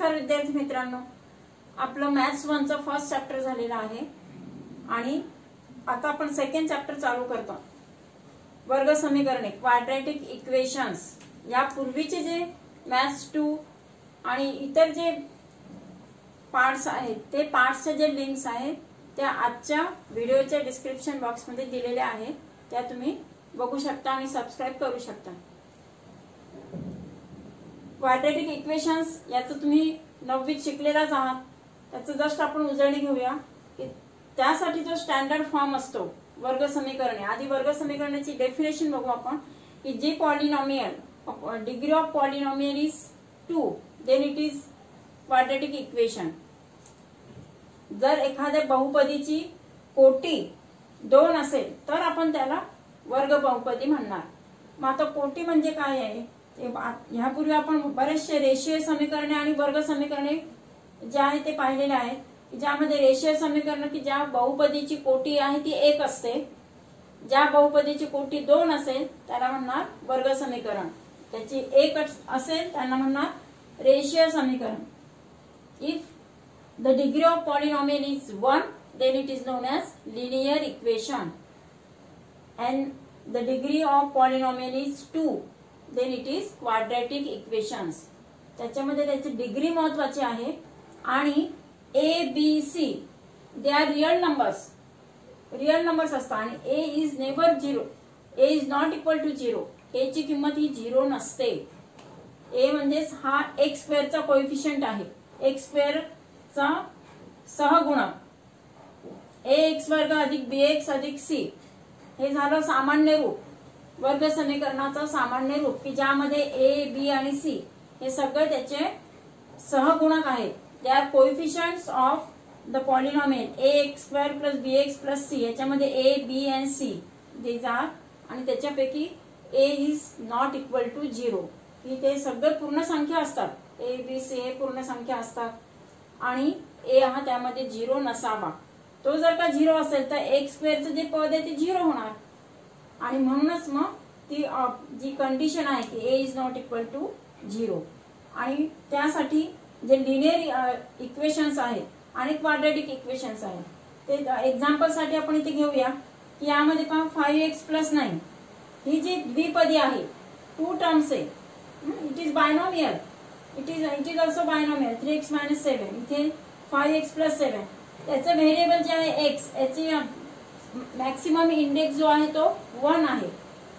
नमस्कार विद्यार्थी मित्रांनो, आपलं मॅथ्स 1 चा फर्स्ट चॅप्टर झालेला आहे आणि आता आपण सेकंड चॅप्टर चालू करतो. वर्ग समीकरणे, क्वाड्रॅटिक इक्वेशन्स. या पूर्वीचे जे मॅथ्स 2 आणि इतर जे पार्ट्स आहेत ते पार्ट्सचे जे लिंक्स आहेत त्या आजच्या व्हिडिओच्या डिस्क्रिप्शन बॉक्स मध्ये दिलेल्या आहेत, त्या तुम्ही बघू शकता आणि सबस्क्राइब करू शकता. क्वाड्रॅटिक इक्वेशन्स याचं तुम्ही 9वीत शिकलेलाच आहात. त्याचं जस्ट आपण उजळणी घेऊया की त्यासाठी जो स्टँडर्ड फॉर्म असतो वर्ग समीकरणे. आधी वर्ग समीकरणाची डेफिनेशन बघू आपण की जी polynomial degree of polynomial is 2 then it is quadratic equation. जर एखाद्या बहुपदीची कोटी 2 असेल तर आपण त्याला वर्ग बहुपदी म्हणणार. मग आता कोटी म्हणजे काय आहे? ह्यापूर्वी आपण बरेचसे रेषीय समीकरणे आणि वर्ग समीकरणे जे आहे ते पाहिलेले आहेत, ज्यामध्ये रेषीय समीकरण की ज्या बहुपदीची कोटी आहे ती 1 असते, ज्या बहुपदीची कोटी 2 असेल त्याला म्हणणार वर्ग समीकरण, त्याची 1 असेल त्यांना म्हणणार रेषीय समीकरण. If the degree of polynomial is 1 then it is known as linear equation and the degree of polynomial is 2 then it is quadratic equations. त्याच्यामध्ये त्याची डिग्री महत्वाची आहे आणि a b c they are real numbers असतात आणि a is never 0, a is not equal to 0. a ची किंमत ही 0 नसते. a म्हणजे हा x स्क्वेअर चा कोएफिशियंट आहे, x स्क्वेअर चा सहगुणक ax वर्ग अधिक bx अधिक c. हे झालं सामान्य रूप, वर्ग समीकरणाचं सामान्य रूप की ज्यामध्ये a b आणि c हे सगळे त्याचे सहगुणक आहेत. They are coefficients of the polynomial ax square plus bx plus c. याच्यामध्ये a b and c these are, आणि त्याच्यापैकी a is not equal to 0 की ते सगळे पूर्ण संख्या असतात. a b c हे पूर्ण संख्या असतात आणि a हा त्यामध्ये 0 नसावा. तो जर का 0 असेल तर एक्स स्क्वेअरचं जे पद आहे ते 0 होणार आणि म्हणूनच मग ती जी कंडिशन आहे की a is not equal to 0. आणि त्यासाठी जे लिनियर इक्वेशन्स आहेत आणि क्वाड्रॅटिक इक्वेशन्स आहेत ते एक्झाम्पल साठी आपण इथे घेऊया की यामध्ये पहा 5x प्लस 9 ही जी द्विपदी आहे, 2 टर्म्स आहे, it is binomial, it is also binomial. 3x minus 7 इथे 5x प्लस 7. त्याचं व्हेरिएबल जे आहे x, याची मॅक्सिमम इंडेक्स जो आहे तो 1 आहे.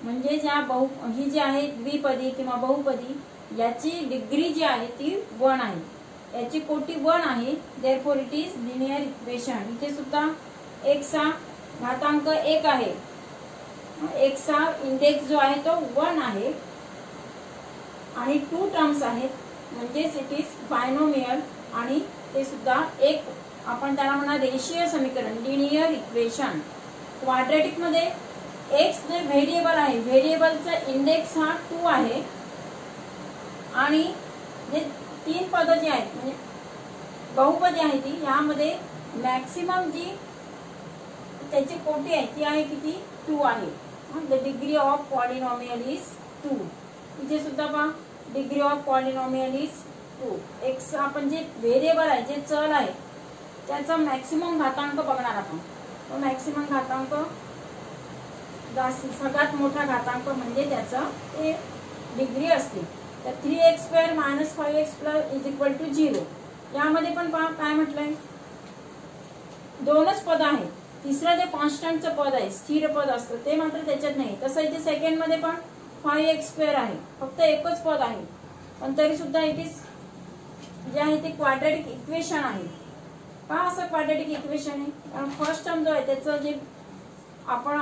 म्हणजे ही जी आहे द्विपदी किंवा बहुपदी याची डिग्री जी आहे ती 1 आहे, याची कोटी 1 आहे. Therefore it is linear equation. इथे सुद्धा x चा घातांक 1 आहे, x चा इंडेक्स जो आहे तो 1 आहे आणि 2 टर्म्स आहेत, म्हणजेच इट इज बायनॉमियल आणि ते सुद्धा एक आपण त्याला म्हणा रेषीय समीकरण, लिनियर इक्वेशन. क्वाड्रॅटिक मध्ये x जे व्हेरिएबल आहे, व्हेरिएबलचा इंडेक्स हा 2 आहे आणि जे 3 पद जी आहेत म्हणजे बहुपदी आहे ती यामध्ये मॅक्सिमम जी त्याची कोटी आहे ती आहे किती 2 आहे. The degree of polynomial is 2. इथे सुद्धा पहा degree of polynomial is 2. x आपण जे व्हेरिएबल आहे, जे चल आहे त्याचा मॅक्सिमम घातांक बघणार आपण. तो मॅक्सिमम घातांक सगळ्यात मोठा घातांक म्हणजे त्याचा डिग्री असते. तर 3x square minus 5x plus is equal to 0. यामध्ये पण पहा काय म्हटलंय, 2च पद आहे. तिसरं जे कॉन्स्टंटचं पद आहे, स्थिर पद असतं ते मात्र त्याच्यात नाही. तसं इथे सेकंड मध्ये पण 5x स्क्वेअर आहे, फक्त एकच पद आहे, पण तरी सुद्धा इट इज जे आहे ते क्वाड्रॅटिक इक्वेशन आहे. का असं क्वाड्रॅटिक इक्वेशन आहे? कारण फर्स्ट टर्म जो आहे त्याचं जे आपण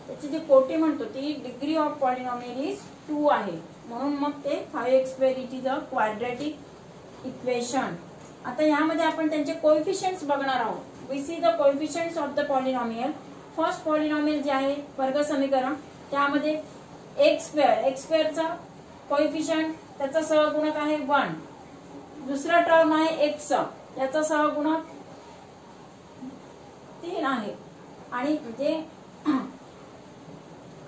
त्याची जी कोटी म्हणतो ती डिग्री ऑफ पॉलिनॉमियल इज 2 आहे, म्हणून मग ते 5x square it is a quadratic equation. आता यामध्ये आपण त्यांचे कोएफिशियंट्स बघणार आहोत. We see the coefficients of the polynomial. First polynomial जे आहे वर्ग समीकरण त्यामध्ये एक्स स्क्वेअरचा कोएफिशियंट त्याचा सहगुणक आहे 1. दुसरा टर्म आहे x, याचा सहगुणक 3 आहे. आणि म्हणजे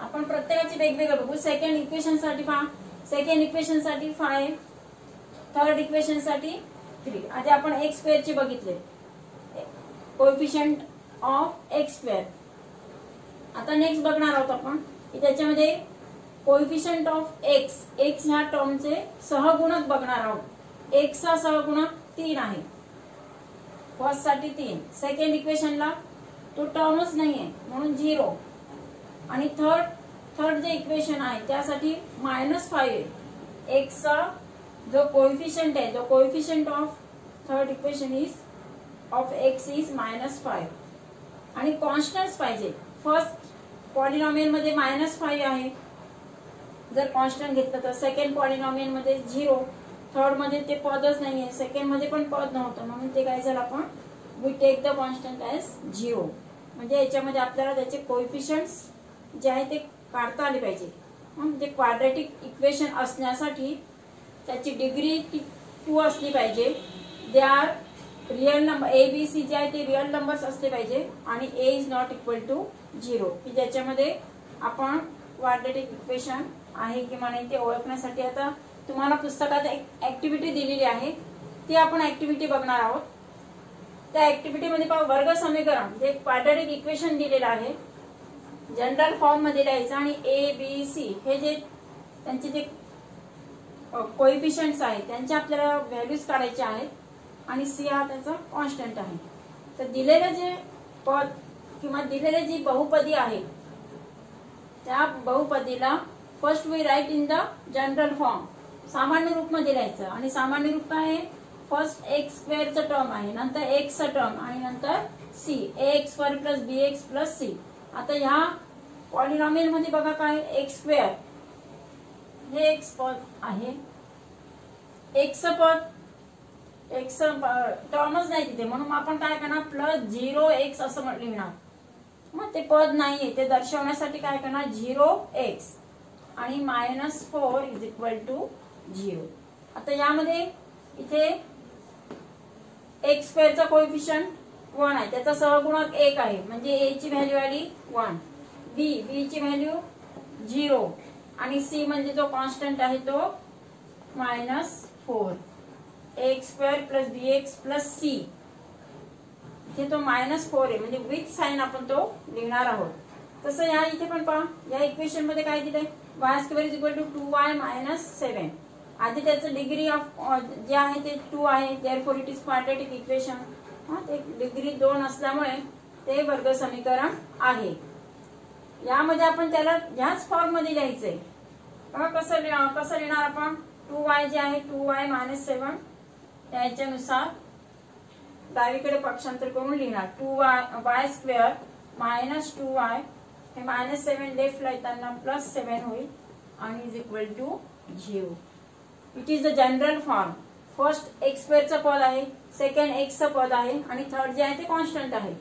आपण प्रत्येकाची वेगवेगळं बघू. सेकंड इक्वेशन साठी पहा, सेकंड इक्वेशन साठी 5, थर्ड इक्वेशन साठी 3. आधी आपण एक्स स्क्वेअरचे बघितले, कोएफिशियंट ऑफ एक्स स्क्वेअर. आता नेक्स्ट बघणार आहोत आपण की त्याच्यामध्ये कोएफिशियंट ऑफ एक्स, एक्स ह्या टर्मचे सहगुणक बघणार आहोत. एक्सचा सहगुणक 3 आहे, फर्स्ट साठी 3. सेकंड इक्वेशनला तो टर्मच नाहीये म्हणून 0. आणि थर्ड जे इक्वेशन आहे त्यासाठी -5 आहे. एक्सचा जो कोएफिशियंट आहे, जो coefficient of third equation is of x is -5. आणि कॉन्स्टंट्स पाहिजे. फर्स्ट पॉलिनॉमियल मध्ये -5 आहे जर कॉन्स्टंट घेतलं तर, सेकंड पॉलिनॉमियल मध्ये 0, थर्ड मध्ये ते पदच नाहीये, सेकंड मध्ये पण पद नव्हतं म्हणून ते काय झालं, आपण we take the constant as 0. म्हणजे याच्यामध्ये आपल्याला त्याचे कोएफिशियंट्स जे आहे ते काढता आले पाहिजे. म्हणजे क्वाड्रॅटिक इक्वेशन असण्यासाठी त्याची डिग्री 2 असली पाहिजे. They are real number, a b c जे आहे ते रिअल नंबर्स असले पाहिजे आणि a is not equal to 0, की ज्याच्यामध्ये आपण क्वाड्रॅटिक इक्वेशन आहे की नाही ते ओळखण्यासाठी आता तुम्हाला पुस्तकात एक ऍक्टिव्हिटी दिलेली आहे, ती आपण ऍक्टिव्हिटी बघणार आहोत. त्या ऍक्टिव्हिटीमध्ये वर्ग समीकरण जे क्वाड्रॅटिक इक्वेशन दिलेलं आहे जनरल फॉर्म मध्ये लिहायचं आणि ए बी सी हे जे त्यांचे जे कोएफिशियंट्स आहेत त्यांचे आपल्याला व्हॅल्यूज काढायचे आहेत आणि सी हा त्याचा कॉन्स्टंट आहे. तर दिलेलं जे पद किंवा दिलेले जी बहुपदी आहे त्या बहुपदीला first we write in the general form, सामान्य रूप मध्ये लिहायचं. आणि सामान्य रूप काय आहे, फर्स्ट एक्स स्क्वेअरचं टर्म आहे, नंतर एक्सचं टर्म आणि नंतर C, ax square plus bx plus C. आता ह्या पॉलिनॉमियल मध्ये बघा काय, एक्स स्क्वेअर हे एक्स पद आहे, एक्सचं पद, एक्स टर्मच नाही तिथे म्हणून आपण काय करणार, +0x असं लिहिणार. मग ते पद नाहीये ते दर्शवण्यासाठी काय करणार, 0x आणि -4 इज इक्वल टू 0. आता यामध्ये इथे एक्स स्क्वेअरचा कोएफिशियंट 1 आहे, त्याचा सहगुणक 1 आहे म्हणजे ए ची व्हॅल्यू आली 1, बी ची व्हॅल्यू 0 आणि सी म्हणजे जो कॉन्स्टंट आहे तो -4. X square plus bx plus c, इथे तो -4 आहे म्हणजे विथ साइन आपण तो लिहिणार आहोत. तसं या इथे पण पहा, या इक्वेशन मध्ये काय दिलंय, y square is equal to 2y - 7. आधी त्याचं डिग्री ऑफ जे आहे ते 2 आहे, therefore it is quadratic equation. ते डिग्री 2 असल्यामुळे ते वर्ग समीकरण आहे. यामध्ये आपण त्याला ह्याच फॉर्म मध्ये लिहायचंय. बघा कसं लिहिणार आपण, 2y जे आहे 2y - 7 याच्यानुसार डावीकडे पक्षांतर करून लिहिणार. 2y स्क्वेअर -2y हे -7 लेफ्टला येताना +7 होईल आणि is equal to 0. It is the general form. First x स्क्वेअरचं पद आहे, सेकंड एक्सचं पद आहे आणि थर्ड जे आहे ते कॉन्स्टंट आहे.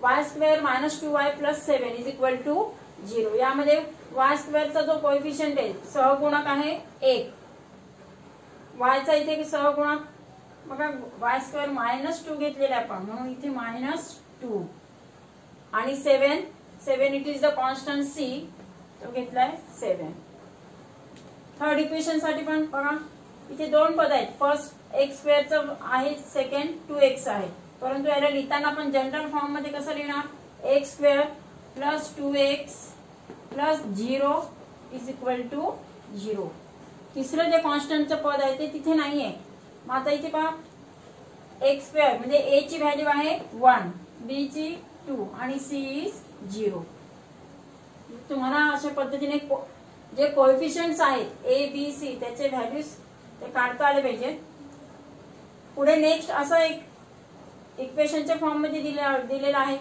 y square -2y + 7 is equal to 0. यामध्ये y स्क्वेअरचा जो कोएफिशियंट आहे सहगुणक आहे 1. y चा इथे सहगुणक बघा, y स्क्वेअर -2 घेतलेला आपण म्हणून इथे -2 आणि 7 it is the constant c, तो घेतलाय 7. थर्ड इक्वेशन साठी पण बघा इथे 2 पद आहेत, फर्स्ट एक्स स्क्वेअरचं आहे, सेकंड 2x आहे. परंतु याला लिहिताना आपण जनरल फॉर्म मध्ये कसं लिहिणार, x square plus 2x plus 0 is equal to 0. तिसरं जे कॉन्स्टंटचं पद आहे ते तिथे नाहीये. मग आता इथे पहा, एक्स स्क्वेअर म्हणजे ए ची व्हॅल्यू आहे 1, बी ची 2 आणि सी इज 0. तुम्हाला अशा पद्धतीने जे कोएफिशियंट्स आहेत ए बी सी त्याचे व्हॅल्यूज ते काढता आले पाहिजे. पुढे नेक्स्ट असं एक इक्वेशनच्या फॉर्म मध्ये दिलेला आहे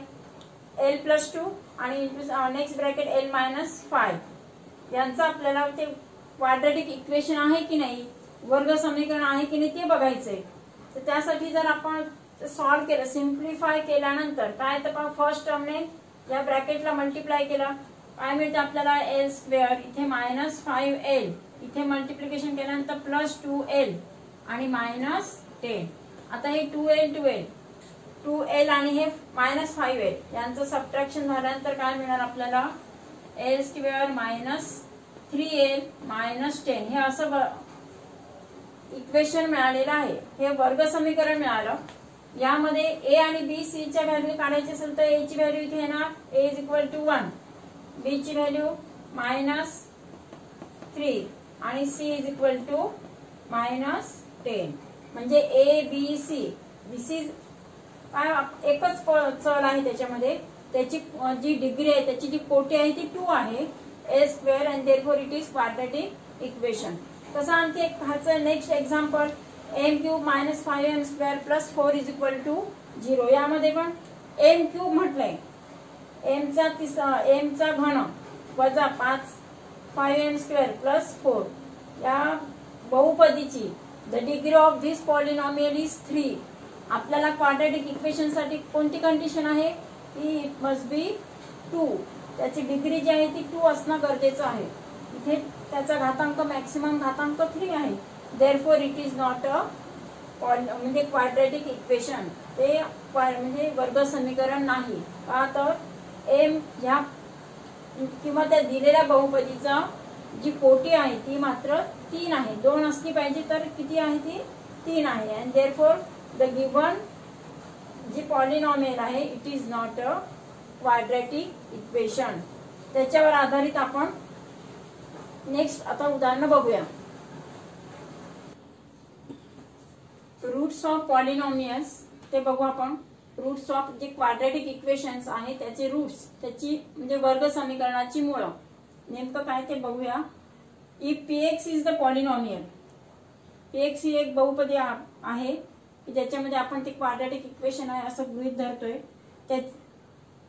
l+2 आणि नेक्स्ट ब्रॅकेट l-5. यांचा आपल्याला ते क्वाड्रॅटिक इक्वेशन आहे की नाही, वर्ग समीकरण आहे की नाही ते बघायचंय. तर त्यासाठी जर आपण सॉल्व्ह केलं, सिम्प्लिफाय केल्यानंतर काय तर फर्स्ट टर्मने या ब्रॅकेटला मल्टिप्लाय केला काय मिळतं आपल्याला, l स्क्वेअर इथे -5l, इथे मल्टिप्लिकेशन केल्यानंतर +2l आणि -10. आता हे 2l आणि हे -5l यांचं सबट्रॅक्शन झाल्यानंतर काय मिळणार आपल्याला, l स्क्वेअर -3l -10. हे असं इक्वेशन मिळालेलं आहे, हे वर्ग समीकरण मिळालं. यामध्ये ए आणि बी सी च्या व्हॅल्यू काढायची असेल तर ए ची व्हॅल्यू इथे येणार ए इज इक्वल टू 1, बी ची व्हॅल्यू -3 आणि सी इज इक्वल टू -10. म्हणजे ए बी सी दिस इज काय एकच चल आहे त्याच्यामध्ये, त्याची जी डिग्री आहे त्याची जी कोटी आहे ती 2 आहे, a square and therefore it is quadratic equation. तसं आणखी एक ह्याचं next example m cube -5m square plus 4 is equal to 0. यामध्ये पण एम क्यूब म्हटलंय, एमचा घन वजा 5m स्क्वेअर प्लस 4. या बहुपदीची the degree of this polynomial is 3. आपल्याला क्वाड्रॅटिक इक्वेशन साठी कोणती कंडिशन आहे की इट मस्ट बी 2. त्याची डिग्री जी आहे ती 2 असणं गरजेचं आहे. इथे त्याचा घातांक मॅक्सिमम घातांक 3 आहे. देअरफॉर इट इज नॉट अ म्हणजे क्वाड्रॅटिक इक्वेशन, ते म्हणजे वर्ग समीकरण नाही. का तर एम ह्या किंवा त्या दिलेल्या बहुपदीचा जी कोटी आहे ती मात्र 3 आहे. 2 असली पाहिजे तर किती आहे ती 3 आहे. अँड देअरफॉर द गिव्हन जी पॉलिनॉमियल आहे it is not a quadratic equation. त्याच्यावर आधारित आपण नेक्स्ट आता उदाहरण बघूया. रूट्स ऑफ पॉलिनॉमियल्स ते बघू आपण. रूट्स ऑफ जे क्वाड्रॅटिक इक्वेशन्स आहे त्याचे रूट्स, त्याची म्हणजे वर्ग समीकरणाची मुळं नेमकं काय ते बघूया. If px is the polynomial, px ही एक बहुपदी आहे की ज्याच्यामध्ये आपण ते क्वाड्रॅटिक इक्वेशन आहे असं गृहीत धरतोय. त्या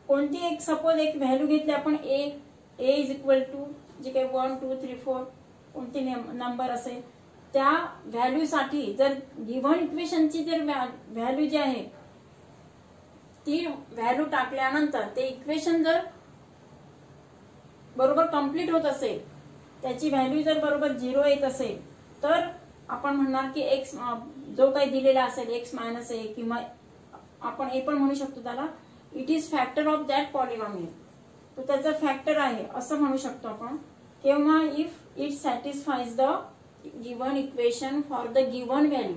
कोणती एक सपोज एक व्हॅल्यू घेतली आपण ए इज इक्वल टू जे काही 1 2 3 4 कोणती नंबर असेल त्या व्हॅल्यू साठी जर गिव्हन इक्वेशनची जर व्हॅल्यू जी आहे ती व्हॅल्यू टाकल्यानंतर ते इक्वेशन जर बरोबर कंप्लीट होत असेल, त्याची व्हॅल्यू जर बरोबर 0 येत असेल तर आपण म्हणणार की एक्स जो काही दिलेला असेल एक्स मायनस ए किंवा आपण ए पण म्हणू शकतो त्याला, it is factor of that polynomial. तो त्याचा फॅक्टर आहे असं म्हणू शकतो आपण. किंवा if it satisfies the given equation for the given value.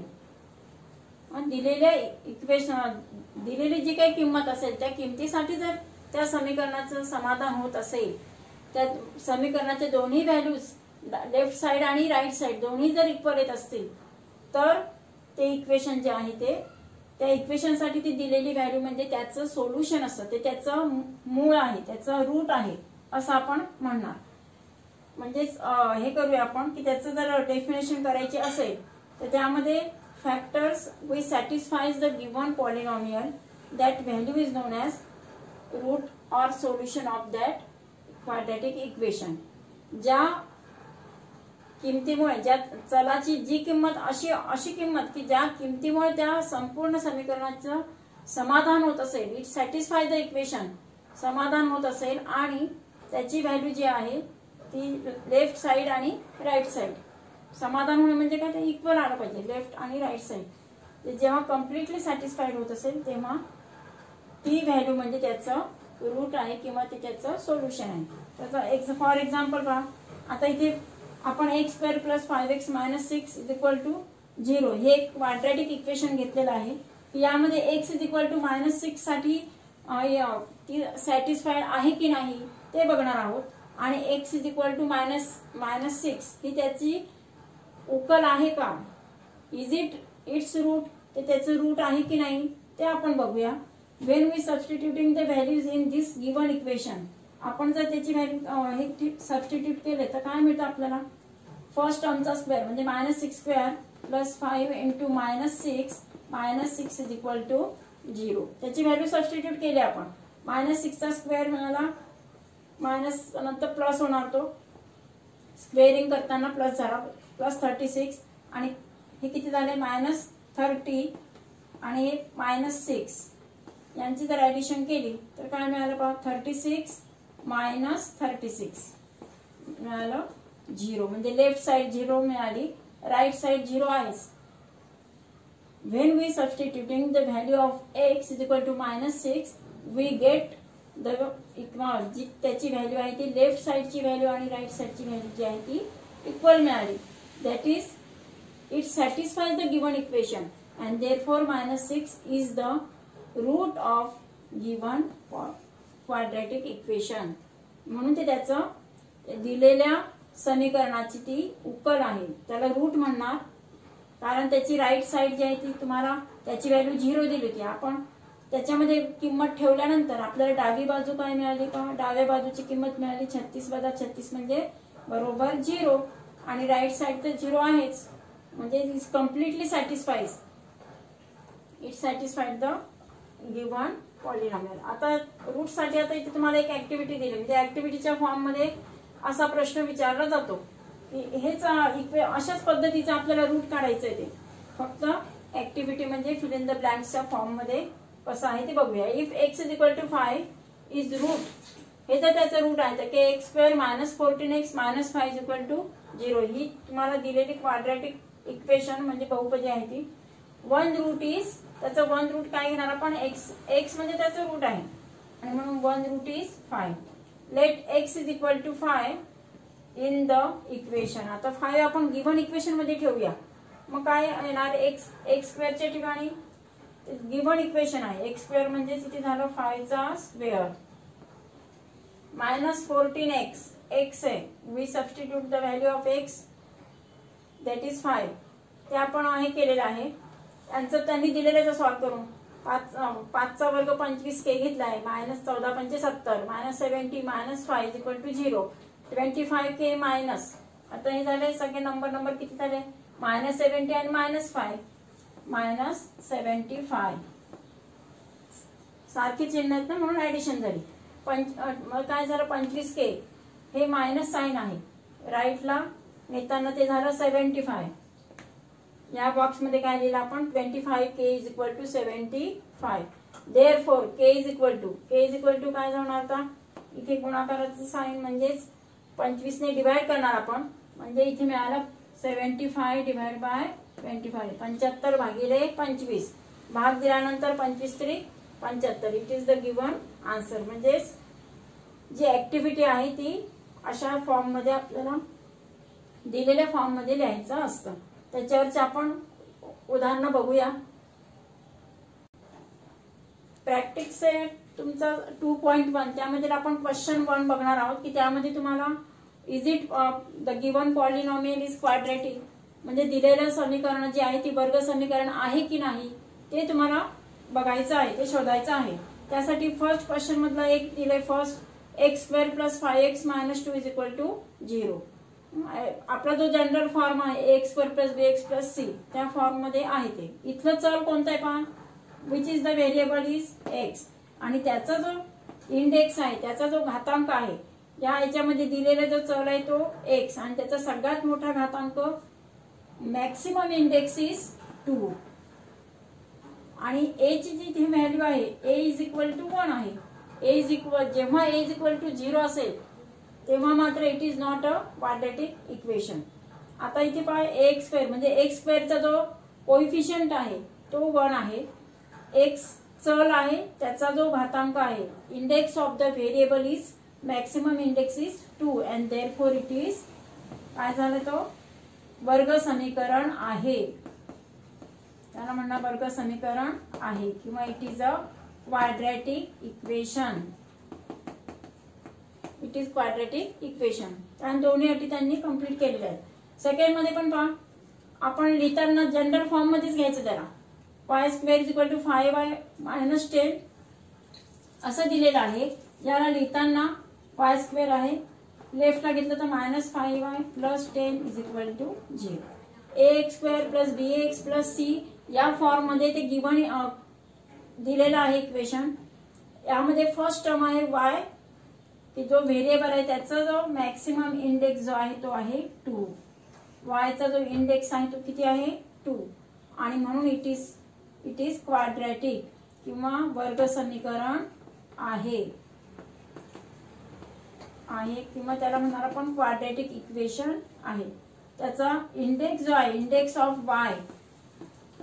दिलेल्या इक्वेशन दिलेली जी काही किंमत असेल त्या किमतीसाठी जर त्या समीकरणाचं समाधान होत असेल, त्या समीकरणाचे दोन्ही व्हॅल्यूज लेफ्ट साइड आणि राईट साइड दोन्ही जर इक्वल येत असतील तर ते इक्वेशन जे आहे ते त्या इक्वेशन साठी ती दिलेली व्हॅल्यू म्हणजे त्याचं सोल्युशन असतं, ते त्याचं मूळ आहे, त्याचं रूट आहे असं आपण म्हणणार. म्हणजेच हे करूया आपण की त्याचं जर डेफिनेशन करायची असेल तर त्यामध्ये factors which satisfies the given polynomial that value is known as root or solution of that quadratic equation. ज्या किमतीमुळे ज्या चलाची जी किंमत अशी किंमत की ज्या किमतीमुळे त्या संपूर्ण समीकरणाचं समाधान होत असेल, इट सॅटिस्फाय द इक्वेशन समाधान होत असेल आणि त्याची व्हॅल्यू जी आहे ती लेफ्ट साइड आणि राईट साइड समाधान होणे म्हणजे काय ते इक्वल आलं पाहिजे लेफ्ट आणि राईट साइड. जेव्हा कम्प्लिटली सॅटिस्फाईड होत असेल तेव्हा ती व्हॅल्यू म्हणजे त्याचं रूट आहे किंवा ते त्याचं सोल्युशन आहे. त्याचा फॉर एक्झाम्पल पहा. आता इथे आपण x square plus 5x minus 6 is equal to 0 हे क्वाड्रॅटिक इक्वेशन घेतलेलं आहे. यामध्ये x इज इक्वल टू -6 साठी ती सॅटिस्फाईड आहे की नाही ते बघणार आहोत. आणि x इज इक्वल टू -6 ही त्याची उकल आहे का, इज इट इट्स रूट, ते त्याचं रूट आहे की नाही ते आपण बघूया. When we substituting the values in this given equation, आपण जर त्याची व्हॅल्यू सबस्टिट्यूट केले तर काय मिळतं आपल्याला. फर्स्ट टर्मचा स्क्वेअर म्हणजे -6 square plus 5 into -6 is equal to 0. त्याची व्हॅल्यू सबस्टिट्यूट केली आपण. -6 चा स्क्वेअर मिळाला, मायनस नंतर प्लस होणार, तो स्क्वेअरिंग करताना प्लस झाला प्लस 36 आणि हे किती झाले -30 आणि -6 यांची जर ऍडिशन केली तर काय मिळालं पहा 36 -36 मिळालं 0. म्हणजे लेफ्ट साइड 0 मिळाली, राईट साइड 0 आहेच. When we substituting the value of x is equal to -6 we get the जी त्याची व्हॅल्यू आहे ती लेफ्ट साइडची व्हॅल्यू आणि राईट साइडची व्हॅल्यू जी आहे ती इक्वल मिळाली. That is it satisfies the given equation and therefore -6 is the root of given quadratic equation. म्हणून ते त्याचं दिलेल्या समीकरणाची ती उकल आहे, त्याला रूट म्हणणार, कारण त्याची राईट साइड जी आहे ती तुम्हाला त्याची व्हॅल्यू 0 दिली होती. आपण त्याच्यामध्ये किंमत ठेवल्यानंतर आपल्याला डावी बाजू काय मिळाली का, डाव्या बाजूची किंमत मिळाली 36 वजा 36 म्हणजे बरोबर 0 आणि राईट साइड तर 0 आहेच, म्हणजे it completely satisfies, it satisfied the given polynomial. आता रूट साठी आता इथे तुम्हाला एक ऍक्टिव्हिटी दिली, म्हणजे ऍक्टिव्हिटीच्या फॉर्म मध्ये असा प्रश्न विचारला जातो की हेच अशाच पद्धतीचं आपल्याला रूट काढायचं आहे. ते फक्त ऍक्टिव्हिटी म्हणजे फिल इन द ब्लँक्सच्या फॉर्म मध्ये कसं आहे ते बघूया. If x is equal to 5 is root, हे तर त्याचं रूट आहे, तर kx² - 14x - 5 is equal to 0. ही तुम्हाला दिलेली क्वाड्रॅटिक इक्वेशन म्हणजे बहुपदी आहे ती. वन रूट इज, त्याचं वन रूट काय घेणार आपण, x म्हणजे त्याचं रूट आहे आणि म्हणून one root is 5. Let x is equal to 5 in the equation. आता 5 आपण गिव्हन इक्वेशन मध्ये ठेवूया, मग काय येणार, x² च्या ठिकाणी गिव्हन इक्वेशन आहे x² म्हणजे इथे झालं 5 चा स्क्वेअर -14x, x आहे, we substitute the value of x that is 5. ते आपण हे केलेलं आहे, त्यांचं त्यांनी दिलेलं सॉल्व करून 5 चा वर्ग 25 k घेतला आहे, -14 पंचे 70 -70 -5 is equal to 0. 25k minus, आता हे झाले सगळे नंबर किती झाले, -70 आणि -5 -75 सारखी चिन्ह आहेत ना म्हणून ऍडिशन झाली. मग काय झालं 25k, हे मायनस साइन आहे, राईटला नेताना ते झालं 75. या बॉक्स मध्ये काय लिहिलं आपण, 25k is equal to 75. Therefore k is equal to काय होणार, आता इथे गुणाकाराचं साइन म्हणजेच 25 ने डिवाइड करणार आपण, म्हणजे इथे मिळालं 75 डिवाइड बाय 25, 75 भागिले 25, भाग दिल्यानंतर 25 3 75. It is the given answer. म्हणजे जी ऍक्टिव्हिटी आहे ती अशा फॉर्म मध्ये आपल्याला दिलेल्या फॉर्म मध्ये लिहायचं असतं. त्याच्यावरचे आपण उदाहरणं बघूया. प्रॅक्टिस तुमचा 2.1 त्यामध्ये आपण क्वेश्चन 1 बघणार आहोत की त्यामध्ये तुम्हाला is it the given polynomial is quadratic, म्हणजे दिलेलं समीकरण जे आहे ती वर्ग समीकरण आहे की नाही ते तुम्हाला बघायचं आहे, ते शोधायचं आहे. त्यासाठी फर्स्ट क्वेश्चन मधला एक दिले, first x² + 5x - 2 is equal to 0. आपला जो जनरल फॉर्म आहे x² + bx + c त्या फॉर्म मध्ये आहे ते. इथलं चल कोणतं आहे पहा, which is the variable is x, आणि त्याचा जो इंडेक्स आहे, त्याचा जो घातांक आहे, या ह्याच्यामध्ये दिलेला जो चल आहे तो x आणि त्याचा सगळ्यात मोठा घातांक मॅक्सिमम इंडेक्स इज 2 आणि a ची जी व्हॅल्यू आहे a इज इक्वल टू 1 आहे. जेव्हा a इज इक्वल टू 0 असेल तेव्हा मात्र it is not a quadratic equation. आता इथे पहा x² म्हणजे x² चा जो कोइफिशियंट आहे तो 1 आहे, x चल आहे त्याचा जो घातांक आहे, index of the variable is maximum index is 2 and therefore it is काय झालं, तो वर्ग समीकरण आहे, त्याला म्हणणार वर्ग समीकरण आहे किंवा it is a quadratic equation. It is quadratic equation. आणि दोन्ही अटी त्यांनी कंप्लीट केलेल्या आहेत. सेकंड मध्ये पण पहा, आपण लिहिताना जनरल फॉर्म मध्येच घ्यायचं त्याला, y² is equal to 5y - 10 असं दिलेलं आहे. याला लिहिताना y² आहे, लेफ्टला घेतलं तर -5y + 10 is equal to 0. ax² + bx + c या फॉर्म मध्ये ते गिव्हन दिलेलं आहे इक्वेशन. यामध्ये फर्स्ट टर्म आहे y, की जो व्हेरिएबल आहे त्याचा जो मॅक्सिमम इंडेक्स जो आहे तो आहे 2. y चा जो इंडेक्स आहे तो किती आहे 2 आणि म्हणून इट इज क्वाड्रॅटिक किंवा वर्ग समीकरण आहे किंवा त्याला म्हणणार आपण क्वाड्रॅटिक इक्वेशन आहे. त्याचा इंडेक्स जो आहे, index of y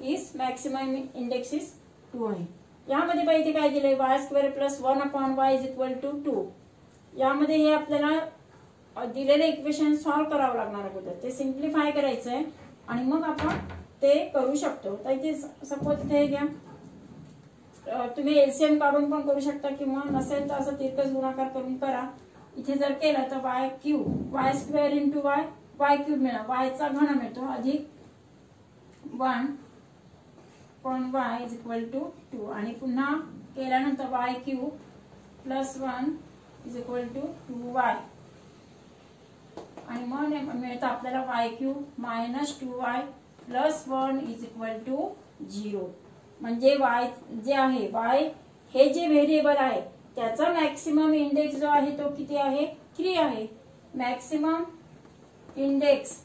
is maximum index is 2 आहे. यामध्ये पाहिजे काय दिलंय, y² + 1/y is equal to 2. यामध्ये हे आपल्याला दिलेले इक्वेशन सॉल्व्ह करावं लागणार अगोदर, ते सिम्प्लिफाय करायचंय आणि मग आपण ते करू शकतो. तर इथे सपोज इथे घ्या, तुम्ही एलसीएम काढून पण करू शकता किंवा नसेल तर असं तिरकस गुणाकार करून करा. इथे जर केलं तर Y cube Y square into Y Y cube मिळणार, वायचा घन मिळतो अधिक 1 पण वाय इज इक्वल टू 2 आणि पुन्हा केल्यानंतर y cube plus 1 is equal to 2y आणि मग मिळतं आपल्याला y cube minus 2y plus 1 is equal to 0. म्हणजे वाय जे आहे, वाय हे जे व्हेरिएबल आहे त्याचा मॅक्सिमम इंडेक्स जो आहे तो किती आहे, 3 आहे. Maximum index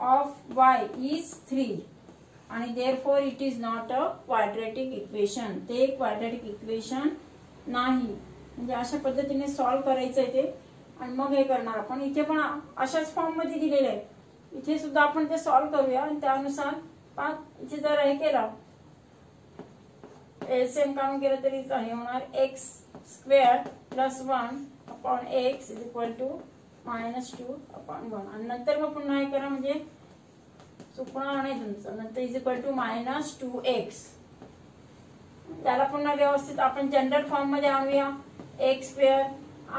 of Y is 3 आणि therefore it is not a quadratic equation. ते क्वाड्रॅटिक इक्वेशन नाही. म्हणजे अशा पद्धतीने सॉल्व्ह करायचं आहे ते आणि मग हे करणार आपण. इथे पण अशाच फॉर्म मध्ये दिलेले आहे, इथे सुद्धा आपण ते सॉल्व्ह करूया आणि त्यानुसार इथे जर हे केलं एलसीएम काढून केलं तरी हे होणार x square plus 1 upon x is equal to minus 2 upon 1 आणि नंतर मग पुन्हा हे करा म्हणजे चुकणार नाही तुमचं. नंतर is equal to minus 2x. त्याला पुन्हा व्यवस्थित आपण जनरल फॉर्म मध्ये आणूया. एक्स स्क्वेअर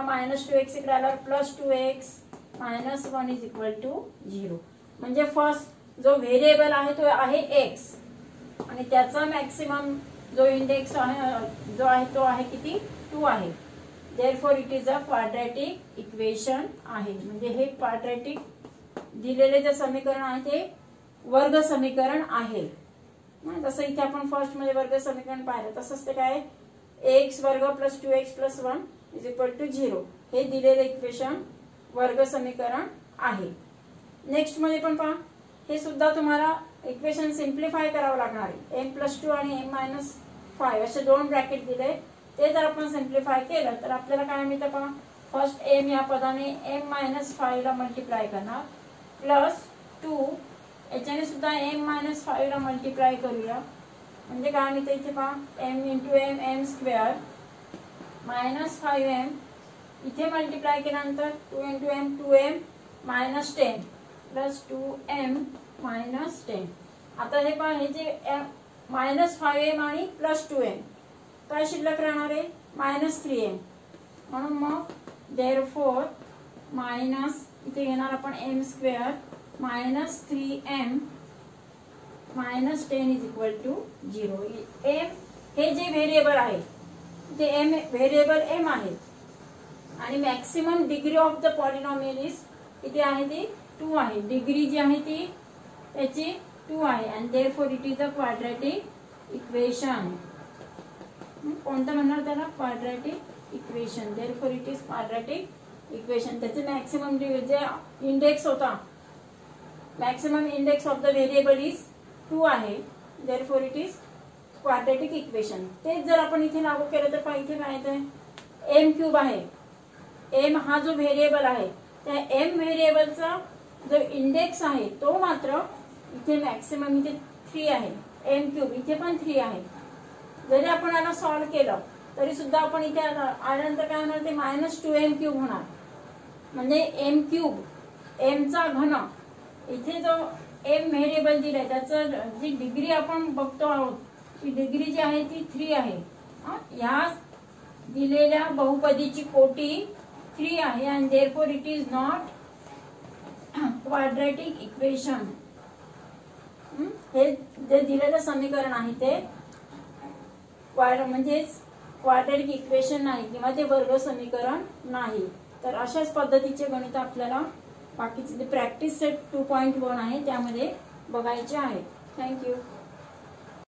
मायनस 2x इकडे आला plus 2x minus 1 is equal to 0. म्हणजे फर्स्ट जो व्हेरिएबल आहे तो आहे x आणि त्याचा मॅक्सिमम जो इंडेक्स आहे जो आहे तो आहे किती, 2 आहे. Therefore it is a quadratic equation आहे. म्हणजे हे क्वाड्रॅटिक दिलेले जे समीकरण आहे ते वर्ग समीकरण आहे. जसं इथे आपण फर्स्ट मध्ये वर्ग समीकरण पाहिलं तसंच ते काय एक्स वर्ग plus 2x plus 1 is equal to 0 हे दिलेले इक्वेशन वर्ग समीकरण आहे. नेक्स्ट मध्ये पण पहा, हे सुद्धा तुम्हाला इक्वेशन सिम्प्लिफाय करावं लागणार आहे. m प्लस 2 आणि m मायनस 5 असे दोन ब्रॅकेट दिले, ते जर आपण सिम्प्लिफाय केलं तर आपल्याला काय मिळतं पहा. फर्स्ट m या पदाने m मायनस 5 ला मल्टिप्लाय करणार प्लस 2 याच्याने सुद्धा m मायनस 5 ला मल्टिप्लाय करूया. म्हणजे काय मिळतं इथे पहा m into m m square minus 5m इथे मल्टिप्लाय केल्यानंतर 2 into m 2m minus 10 plus 2m minus 10. आता हे पहा हे जे मायनस 5m आणि प्लस 2m काय शिल्लक राहणार आहे मायनस 3m. म्हणून मग देअरफॉर मायनस इथे घेणार आपण m square minus 3m minus 10 is equal to 0. m हे जे व्हेरिएबल आहे ते m व्हेरिएबल m आहे आणि maximum degree of the polynomial is किती आहे ती 2 आहे. डिग्री जी आहे ती त्याची 2 आहे आणि therefore it is a quadratic equation. कोणतं म्हणणार त्याला quadratic equation. Therefore it is quadratic equation. त्याचे मॅक्सिमम जे इंडेक्स होता maximum index of the variable is 2 आहे. Therefore it is quadratic equation. तेच जर आपण इथे लागू केलं तर इथे काय येतं m क्यूब आहे. m हा जो व्हेरिएबल आहे त्या m व्हेरिएबलचा जो इंडेक्स आहे तो मात्र इथे मॅक्सिमम इथे 3 आहे. m क्यूब इथे पण 3 आहे. जरी आपण याला सॉल्व्ह केलं तरी सुद्धा आपण इथे आल्यानंतर काय होणार ते मायनस 2m क्यूब होणार. म्हणजे m क्यूब m चा घन इथे जो m व्हेरिएबल दिलाय त्याचं जी डिग्री आपण बघतो आहोत ती डिग्री जी आहे ती 3 आहे. या दिलेल्या बहुपदीची कोटी 3 आहे आणि therefore it is not quadratic equation. हे जे दिलेलं समीकरण आहे ते म्हणजेच क्वाड्रॅटिक इक्वेशन नाही किंवा ते वर्ग समीकरण नाही. तर अशाच पद्धतीचे गणित आपल्याला बाकीचे प्रॅक्टिस सेट 2.1 आहे त्यामध्ये बघायचे आहे. थँक्यू.